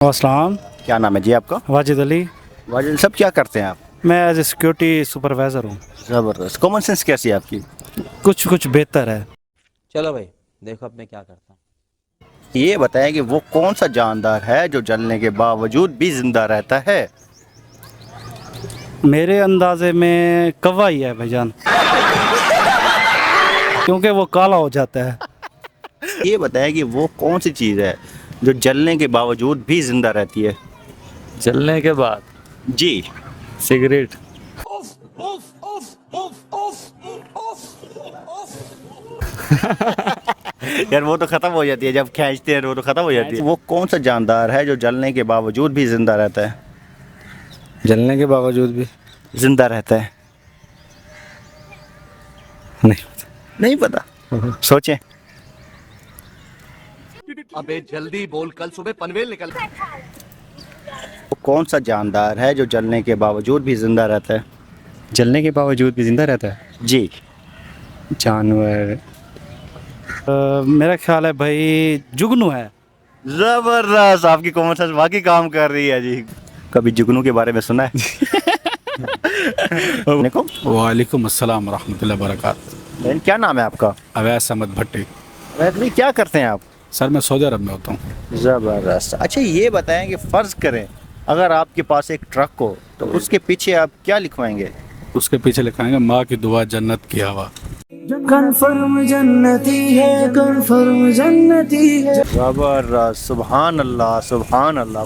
अस्सलाम। क्या नाम है जी आपका? वाजिद अली। वाजिद सब क्या करते हैं आप? मैं एज ए सिक्योरिटी सुपरवाइज़र हूँ। ज़बरदस्त। कॉमन सेंस कैसी है आपकी? कुछ कुछ बेहतर है। चलो भाई देखो अब मैं क्या करता हूँ। ये बताएं कि वो कौन सा जानदार है जो जलने के बावजूद भी जिंदा रहता है? मेरे अंदाजे में कौवा ही है भाईजान, क्योंकि वो काला हो जाता है। ये बताएं कि वो कौन सी चीज़ है जो जलने के बावजूद भी जिंदा रहती है? जलने के बाद जी। सिगरेट। यार वो तो ख़त्म हो जाती है जब खींचते हैं, वो तो ख़त्म हो जाती है। वो कौन सा जानदार है जो जलने के बावजूद भी जिंदा रहता है? जलने के बावजूद भी जिंदा रहता है। नहीं पता। सोचें। अबे जल्दी बोल, कल सुबह पनवेल निकल। वो कौन सा जानदार है जो जलने के बावजूद भी जिंदा रहता है? जलने के बावजूद भी जिंदा रहता है? जी। जानवर। मेरा ख्याल है भाई जुगनू है। जबरदस्त, आपकी कॉमन सेंस वाकई काम कर रही है जी। कभी जुगनू के बारे में सुना है? देखो। वालेकुम अस्सलाम रहमतुल्लाहि व बरकातहू। क्या नाम है आपका? अवैस अहमद भट्टी। वैसे क्या करते हैं आप? सर मैं सऊदी अरब में होता हूँ। ज़बरदस्त। अच्छा ये बताएं कि फ़र्ज़ करें अगर आपके पास एक ट्रक हो तो उसके पीछे आप क्या लिखवाएंगे? उसके पीछे लिखाएंगे माँ की दुआ जन्नत की हवा। कन्फर्म जन्नती है, कन्फर्म जन्नती है। ज़बरदस्त। सुभान अल्लाह, सुभान अल्लाह।